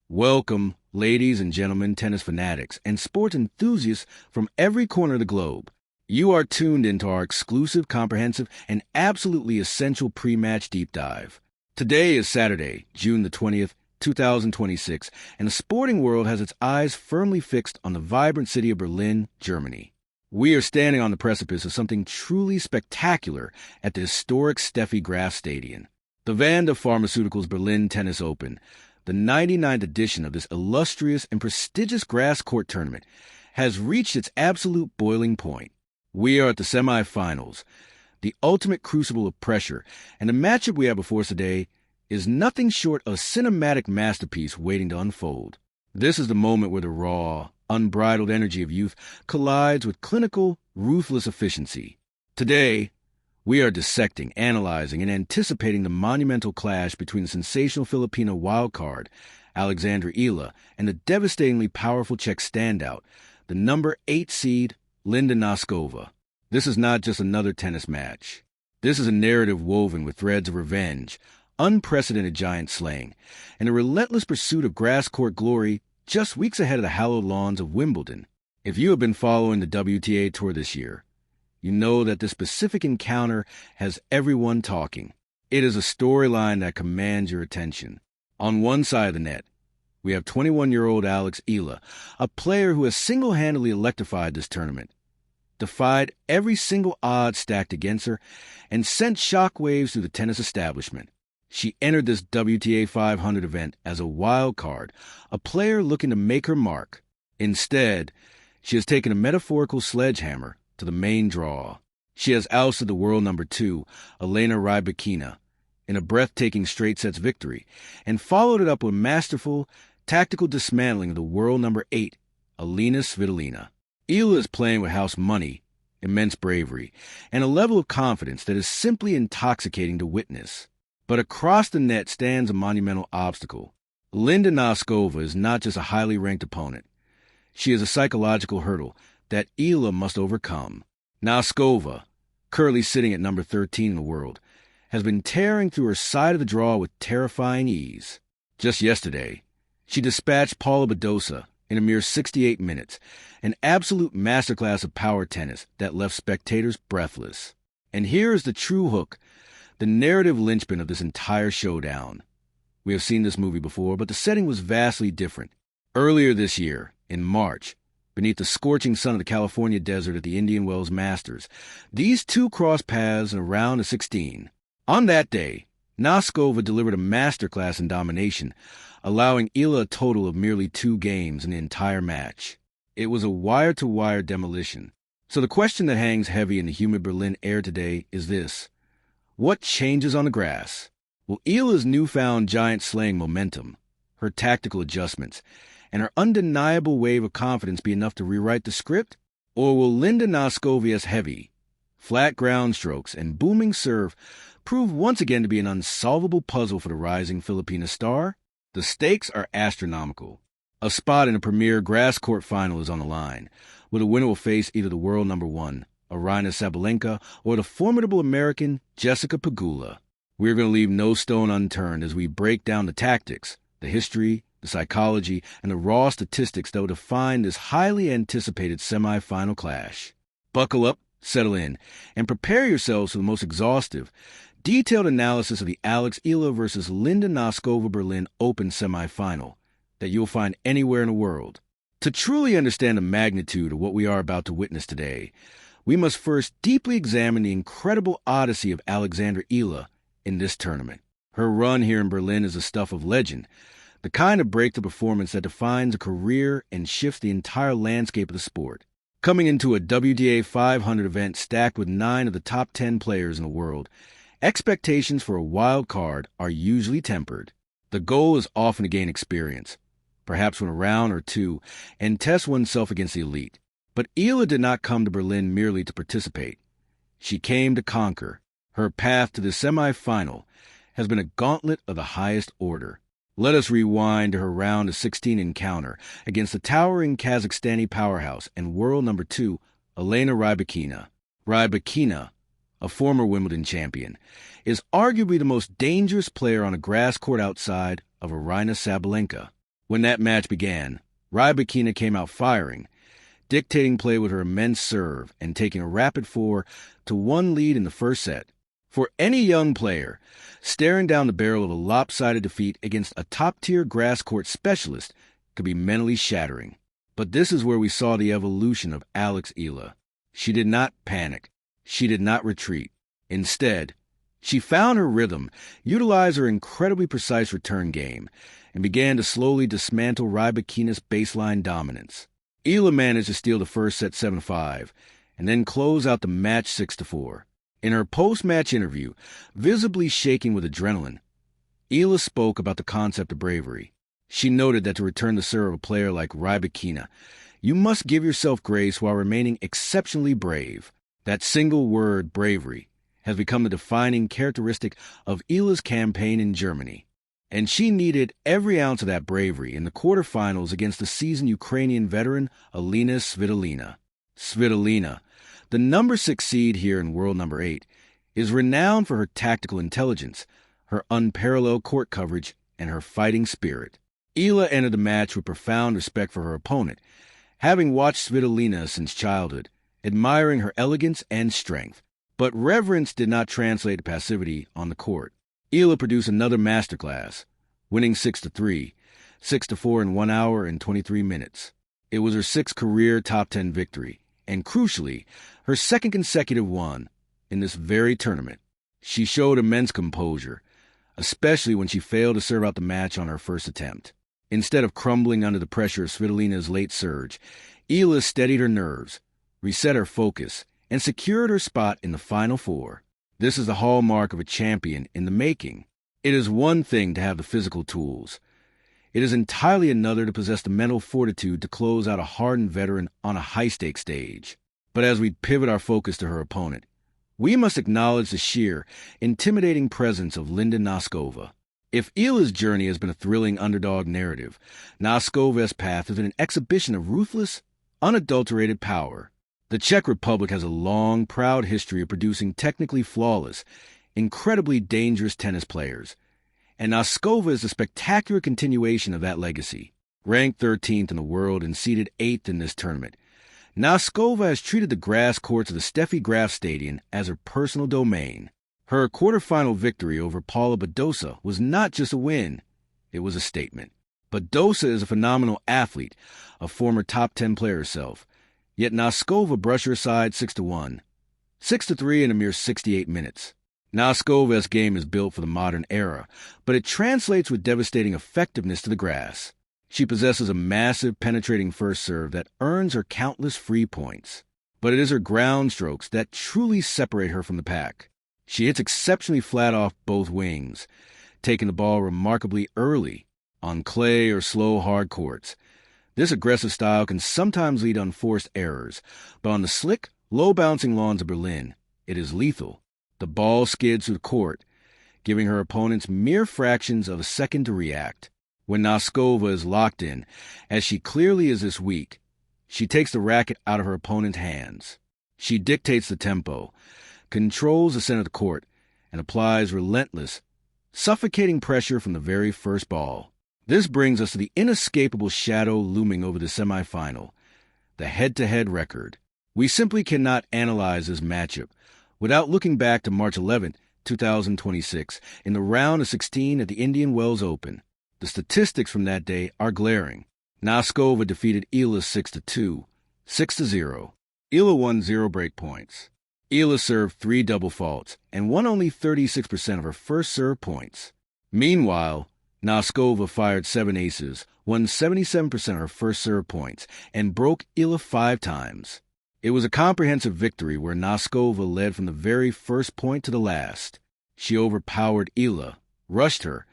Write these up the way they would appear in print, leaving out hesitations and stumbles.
Welcome, ladies and gentlemen, tennis fanatics, and sports enthusiasts from every corner of the globe. You are tuned into our exclusive, comprehensive, and absolutely essential pre-match deep dive. Today is Saturday, June the 20th, 2026, and the sporting world has its eyes firmly fixed on the vibrant city of Berlin, Germany. We are standing on the precipice of something truly spectacular at the historic Steffi Graf Stadion. The Vanda Pharmaceuticals Berlin Tennis Open, the 99th edition of this illustrious and prestigious grass court tournament, has reached its absolute boiling point. We are at the semifinals, the ultimate crucible of pressure, and the matchup we have before us today is nothing short of a cinematic masterpiece waiting to unfold. This is the moment where the raw, unbridled energy of youth collides with clinical, ruthless efficiency. Today, we are dissecting, analyzing, and anticipating the monumental clash between the sensational Filipino wildcard, Alexandra Eala, and the devastatingly powerful Czech standout, the number 8 seed, Linda Noskova. This is not just another tennis match. This is a narrative woven with threads of revenge, unprecedented giant slaying, and a relentless pursuit of grass court glory just weeks ahead of the hallowed lawns of Wimbledon. If you have been following the WTA Tour this year, you know that this specific encounter has everyone talking. It is a storyline that commands your attention. On one side of the net, we have 21-year-old Alex Eala, a player who has single-handedly electrified this tournament, defied every single odd stacked against her, and sent shockwaves through the tennis establishment. She entered this WTA 500 event as a wild card, a player looking to make her mark. Instead, she has taken a metaphorical sledgehammer to the main draw. She has ousted the world number 2, Elena Rybakina, in a breathtaking straight sets victory, and followed it up with masterful, tactical dismantling of the world number 8, Alina Svitolina. Eala is playing with house money, immense bravery, and a level of confidence that is simply intoxicating to witness. But across the net stands a monumental obstacle. Linda Noskova is not just a highly ranked opponent. She is a psychological hurdle that Eala must overcome. Noskova, currently sitting at number 13 in the world, has been tearing through her side of the draw with terrifying ease. Just yesterday, she dispatched Paula Badosa in a mere 68 minutes, an absolute masterclass of power tennis that left spectators breathless. And here is the true hook, the narrative linchpin of this entire showdown. We have seen this movie before, but the setting was vastly different. Earlier this year, in March, beneath the scorching sun of the California desert at the Indian Wells Masters, these two crossed paths in a round of 16. On that day, Noskova delivered a masterclass in domination, allowing Eala a total of merely 2 games in the entire match. It was a wire-to-wire demolition. So the question that hangs heavy in the humid Berlin air today is this: what changes on the grass? Will Eala's newfound giant slaying momentum, her tactical adjustments, and her undeniable wave of confidence be enough to rewrite the script? Or will Linda Noskova's heavy, flat ground strokes and booming serve prove once again to be an unsolvable puzzle for the rising Filipina star? The stakes are astronomical. A spot in a premier grass court final is on the line, where the winner will face either the world number 1, Aryna Sabalenka, or the formidable American Jessica Pegula. We're going to leave no stone unturned as we break down the tactics, the history, the psychology, and the raw statistics that will define this highly anticipated semifinal clash. Buckle up, settle in, and prepare yourselves for the most exhaustive, detailed analysis of the Alex Eala versus Linda Noskova Berlin Open semifinal that you'll find anywhere in the world. To truly understand the magnitude of what we are about to witness today, we must first deeply examine the incredible odyssey of Alexandra Eala in this tournament. Her run here in Berlin is the stuff of legend, the kind of breakthrough performance that defines a career and shifts the entire landscape of the sport. Coming into a WTA 500 event stacked with 9 of the top 10 players in the world, expectations for a wild card are usually tempered. The goal is often to gain experience, perhaps win a round or 2, and test oneself against the elite. But Eala did not come to Berlin merely to participate. She came to conquer. Her path to the semifinal has been a gauntlet of the highest order. Let us rewind to her round of 16 encounter against the towering Kazakhstani powerhouse and world number 2, Elena Rybakina. Rybakina, a former Wimbledon champion, is arguably the most dangerous player on a grass court outside of Aryna Sabalenka. When that match began, Rybakina came out firing, dictating play with her immense serve and taking a rapid 4-1 lead in the first set. For any young player, staring down the barrel of a lopsided defeat against a top-tier grass court specialist could be mentally shattering. But this is where we saw the evolution of Eala. She did not panic. She did not retreat. Instead, she found her rhythm, utilized her incredibly precise return game, and began to slowly dismantle Rybakina's baseline dominance. Eala managed to steal the first set 7-5, and then close out the match 6-4. In her post-match interview, visibly shaking with adrenaline, Eala spoke about the concept of bravery. She noted that to return the serve of a player like Rybakina, you must give yourself grace while remaining exceptionally brave. That single word, bravery, has become the defining characteristic of Eala's campaign in Germany. And she needed every ounce of that bravery in the quarterfinals against the seasoned Ukrainian veteran Eala Svitolina. Svitolina, the number 6 seed here in world number 8, is renowned for her tactical intelligence, her unparalleled court coverage, and her fighting spirit. Eala entered the match with profound respect for her opponent, having watched Svitolina since childhood, admiring her elegance and strength. But reverence did not translate to passivity on the court. Eala produced another masterclass, winning 6-3, 6-4 in 1 hour and 23 minutes. It was her 6th career top 10 victory, and crucially, her 2nd consecutive one in this very tournament. She showed immense composure, especially when she failed to serve out the match on her first attempt. Instead of crumbling under the pressure of Svitolina's late surge, Eala steadied her nerves, reset her focus, and secured her spot in the Final Four. This is the hallmark of a champion in the making. It is one thing to have the physical tools. It is entirely another to possess the mental fortitude to close out a hardened veteran on a high-stakes stage. But as we pivot our focus to her opponent, we must acknowledge the sheer, intimidating presence of Linda Noskova. If Eala's journey has been a thrilling underdog narrative, Noskova's path has been an exhibition of ruthless, unadulterated power. The Czech Republic has a long, proud history of producing technically flawless, incredibly dangerous tennis players, and Noskova is a spectacular continuation of that legacy. Ranked 13th in the world and seeded 8th in this tournament, Noskova has treated the grass courts of the Steffi Graf Stadion as her personal domain. Her quarterfinal victory over Paula Badosa was not just a win, it was a statement. Badosa is a phenomenal athlete, a former top 10 player herself, yet Noskova brushed her aside 6-1, 6-3 in a mere 68 minutes. Noskova's game is built for the modern era, but it translates with devastating effectiveness to the grass. She possesses a massive, penetrating first serve that earns her countless free points. But it is her ground strokes that truly separate her from the pack. She hits exceptionally flat off both wings, taking the ball remarkably early on clay or slow, hard courts. This aggressive style can sometimes lead to unforced errors, but on the slick, low-bouncing lawns of Berlin, it is lethal. The ball skids through the court, giving her opponents mere fractions of a second to react. When Noskova is locked in, as she clearly is this week, she takes the racket out of her opponent's hands. She dictates the tempo, controls the center of the court, and applies relentless, suffocating pressure from the very first ball. This brings us to the inescapable shadow looming over the semifinal, the head-to-head record. We simply cannot analyze this matchup without looking back to March 11, 2026, in the round of 16 at the Indian Wells Open. The statistics from that day are glaring. Noskova defeated Eala 6-2, 6-0. Eala won 0 break points. Eala served 3 double faults and won only 36% of her first serve points. Meanwhile, Noskova fired 7 aces, won 77% of her first serve points, and broke Eala 5 times. It was a comprehensive victory where Noskova led from the very first point to the last. She overpowered Eala, rushed her,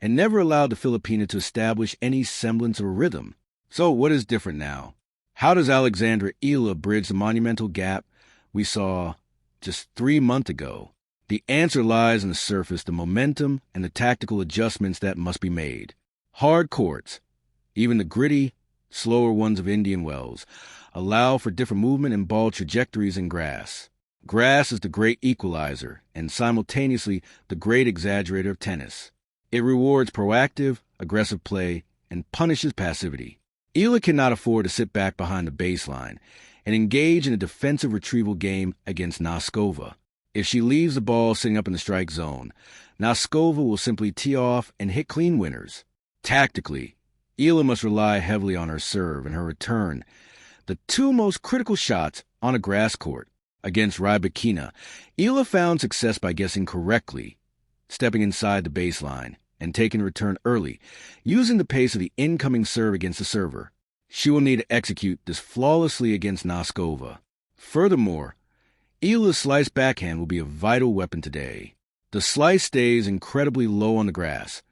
and never allowed the Filipina to establish any semblance of a rhythm. So what is different now? How does Alexandra Eala bridge the monumental gap we saw just 3 months ago? The answer lies on the surface, the momentum and the tactical adjustments that must be made. Hard courts, even the gritty, slower ones of Indian Wells, allow for different movement and ball trajectories in grass. Grass is the great equalizer and simultaneously the great exaggerator of tennis. It rewards proactive, aggressive play and punishes passivity. Eala cannot afford to sit back behind the baseline and engage in a defensive retrieval game against Noskova. If she leaves the ball sitting up in the strike zone, Noskova will simply tee off and hit clean winners. Tactically, Eala must rely heavily on her serve and her return, the two most critical shots on a grass court. Against Rybakina, Eala found success by guessing correctly, stepping inside the baseline, and taking return early, using the pace of the incoming serve against the server. She will need to execute this flawlessly against Noskova. Furthermore, Eala's slice backhand will be a vital weapon today. The slice stays incredibly low on the grass,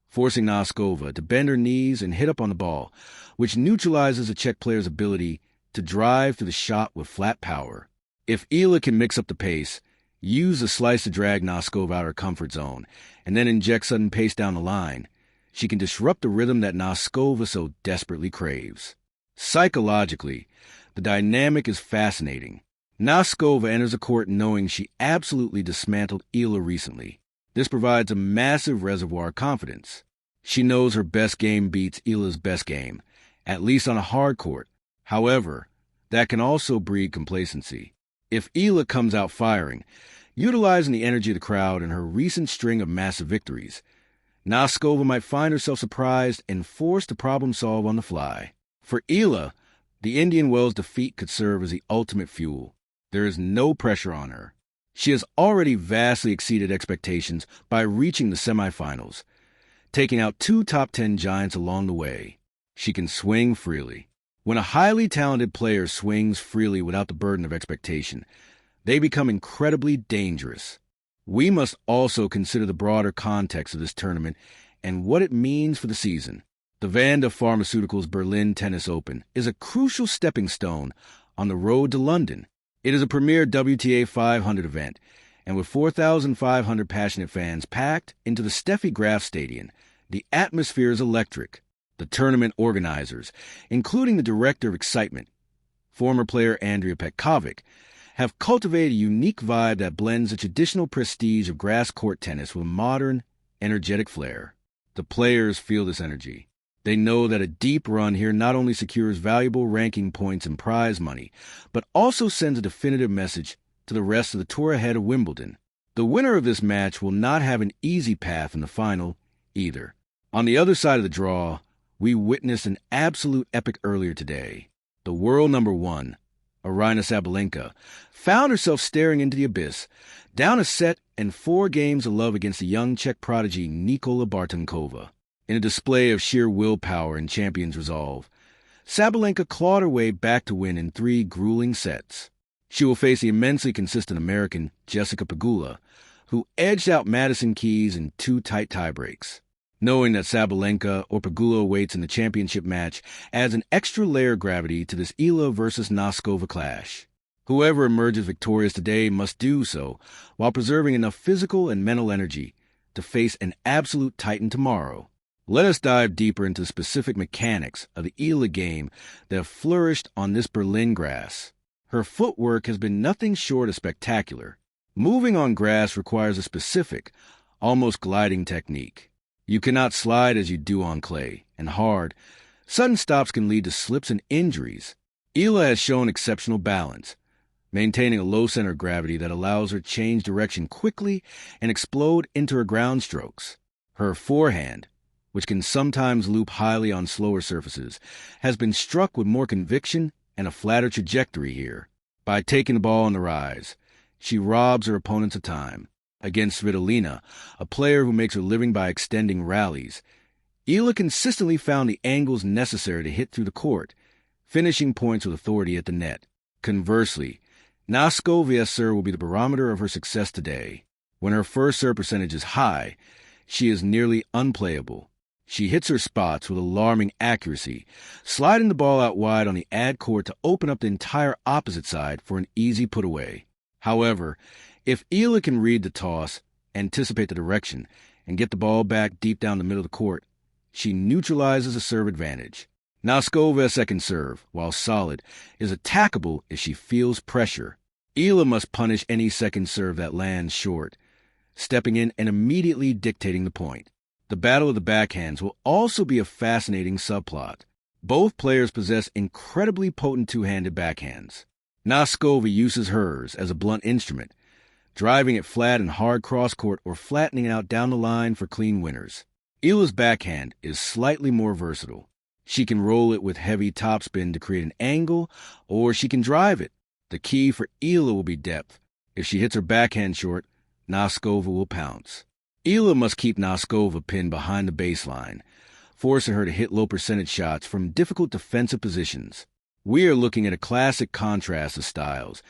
forcing Noskova to bend her knees and hit up on the ball, which neutralizes the Czech player's ability to drive through the shot with flat power. If Eala can mix up the pace, use the slice to drag Noskova out of her comfort zone, and then inject sudden pace down the line, she can disrupt the rhythm that Noskova so desperately craves. Psychologically, the dynamic is fascinating. Noskova enters the court knowing she absolutely dismantled Eala recently. This provides a massive reservoir of confidence. She knows her best game beats Eala's best game, at least on a hard court. However, that can also breed complacency. If Eala comes out firing, utilizing the energy of the crowd and her recent string of massive victories, Noskova might find herself surprised and forced to problem-solve on the fly. For Eala, the Indian Wells defeat could serve as the ultimate fuel. There is no pressure on her. She has already vastly exceeded expectations by reaching the semifinals, taking out two top 10 giants along the way. She can swing freely. When a highly talented player swings freely without the burden of expectation, they become incredibly dangerous. We must also consider the broader context of this tournament and what it means for the season. The Vanda Pharmaceuticals Berlin Tennis Open is a crucial stepping stone on the road to London. It is a premier WTA 500 event, and with 4,500 passionate fans packed into the Steffi Graf Stadion, the atmosphere is electric. The tournament organizers, including the director of excitement, former player Andrea Petkovic, have cultivated a unique vibe that blends the traditional prestige of grass court tennis with modern, energetic flair. The players feel this energy. They know that a deep run here not only secures valuable ranking points and prize money, but also sends a definitive message to the rest of the tour ahead of Wimbledon. The winner of this match will not have an easy path in the final either. On the other side of the draw, we witnessed an absolute epic earlier today. The world number one, Aryna Sabalenka, found herself staring into the abyss, down a set and 4 games of love against the young Czech prodigy Nikola Bartonkova. In a display of sheer willpower and champion's resolve, Sabalenka clawed her way back to win in 3 grueling sets. She will face the immensely consistent American Jessica Pegula, who edged out Madison Keys in 2 tight tiebreaks. Knowing that Sabalenka or Pegula awaits in the championship match adds an extra layer of gravity to this Eala versus Noskova clash. Whoever emerges victorious today must do so while preserving enough physical and mental energy to face an absolute titan tomorrow. Let us dive deeper into the specific mechanics of the Eala game that have flourished on this Berlin grass. Her footwork has been nothing short of spectacular. Moving on grass requires a specific, almost gliding technique. You cannot slide as you do on clay, and hard, sudden stops can lead to slips and injuries. Eala has shown exceptional balance, maintaining a low center of gravity that allows her to change direction quickly and explode into her ground strokes. Her forehand, which can sometimes loop highly on slower surfaces, has been struck with more conviction and a flatter trajectory here. By taking the ball on the rise, she robs her opponents of time. Against Svitolina, a player who makes her living by extending rallies, Eala consistently found the angles necessary to hit through the court, finishing points with authority at the net. Conversely, Noskova's serve will be the barometer of her success today. When her first serve percentage is high, she is nearly unplayable. She hits her spots with alarming accuracy, sliding the ball out wide on the ad court to open up the entire opposite side for an easy put-away. However, if Eala can read the toss, anticipate the direction, and get the ball back deep down the middle of the court, she neutralizes a serve advantage. Noskova's second serve, while solid, is attackable if she feels pressure. Eala must punish any second serve that lands short, stepping in and immediately dictating the point. The battle of the backhands will also be a fascinating subplot. Both players possess incredibly potent two-handed backhands. Noskova uses hers as a blunt instrument, driving it flat in hard cross-court or flattening it out down the line for clean winners. Eala's backhand is slightly more versatile. She can roll it with heavy topspin to create an angle, or she can drive it. The key for Eala will be depth. If she hits her backhand short, Noskova will pounce. Eala must keep Noskova pinned behind the baseline, forcing her to hit low percentage shots from difficult defensive positions. We are looking at a classic contrast of styles,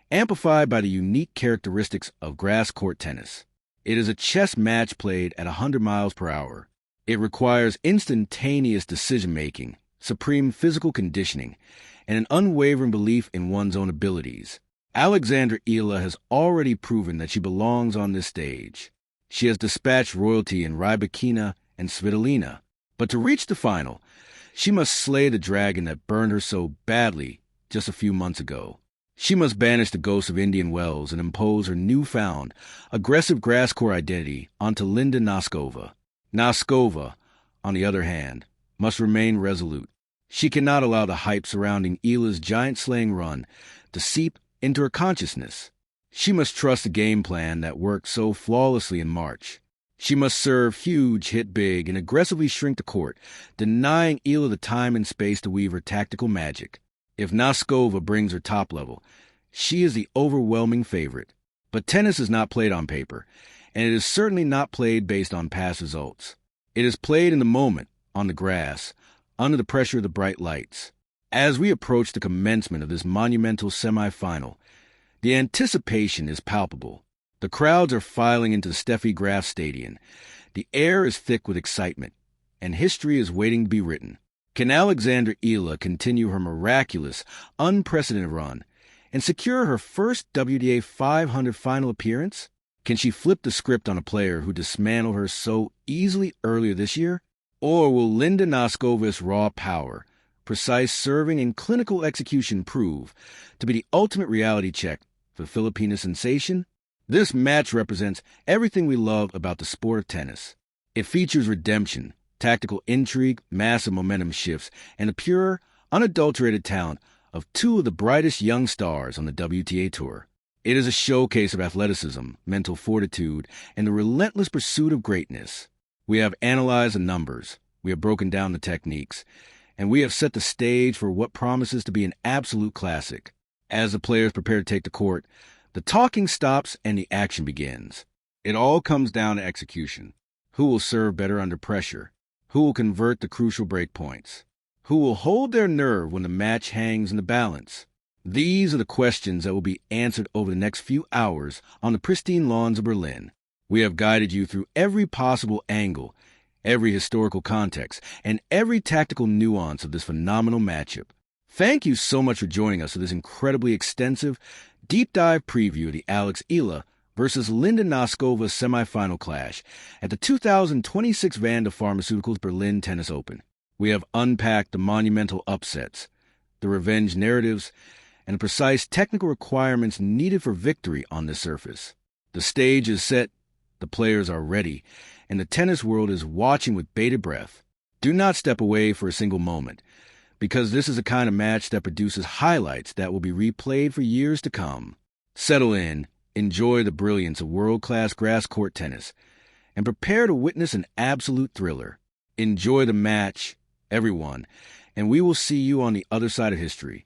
amplified by the unique characteristics of grass court tennis. It is a chess match played at 100 miles per hour. It requires instantaneous decision-making, supreme physical conditioning, and an unwavering belief in one's own abilities. Alexandra Eala has already proven that she belongs on this stage. She has dispatched royalty in Rybakina and Svitolina. But to reach the final, she must slay the dragon that burned her so badly just a few months ago. She must banish the ghosts of Indian Wells and impose her newfound, aggressive grass court identity onto Linda Noskova. Noskova, on the other hand, must remain resolute. She cannot allow the hype surrounding Eala's giant-slaying run to seep into her consciousness. She must trust the game plan that worked so flawlessly in March. She must serve huge, hit big, and aggressively shrink the court, denying Eala the time and space to weave her tactical magic. If Noskova brings her top level, she is the overwhelming favorite. But tennis is not played on paper, and it is certainly not played based on past results. It is played in the moment, on the grass, under the pressure of the bright lights. As we approach the commencement of this monumental semifinal, the anticipation is palpable. The crowds are filing into the Steffi Graf Stadion. The air is thick with excitement, and history is waiting to be written. Can Alexandra Eala continue her miraculous, unprecedented run and secure her first WTA 500 final appearance? Can she flip the script on a player who dismantled her so easily earlier this year? Or will Linda Noskova's raw power, precise serving, and clinical execution prove to be the ultimate reality check for Filipina sensation? This match represents everything we love about the sport of tennis. It features redemption, tactical intrigue, massive momentum shifts, and the pure, unadulterated talent of two of the brightest young stars on the WTA Tour. It is a showcase of athleticism, mental fortitude, and the relentless pursuit of greatness. We have analyzed the numbers, we have broken down the techniques, and we have set the stage for what promises to be an absolute classic. As the players prepare to take the court, the talking stops and the action begins. It all comes down to execution. Who will serve better under pressure? Who will convert the crucial breakpoints? Who will hold their nerve when the match hangs in the balance? These are the questions that will be answered over the next few hours on the pristine lawns of Berlin. We have guided you through every possible angle, every historical context, and every tactical nuance of this phenomenal matchup. Thank you so much for joining us for this incredibly extensive, deep dive preview of the Alex Eala versus Linda Noskova semifinal clash at the 2026 Vanda Pharmaceuticals Berlin Tennis Open. We have unpacked the monumental upsets, the revenge narratives, and the precise technical requirements needed for victory on this surface. The stage is set, the players are ready, and the tennis world is watching with bated breath. Do not step away for a single moment, because this is the kind of match that produces highlights that will be replayed for years to come. Settle in, enjoy the brilliance of world-class grass court tennis, and prepare to witness an absolute thriller. Enjoy the match, everyone, and we will see you on the other side of history.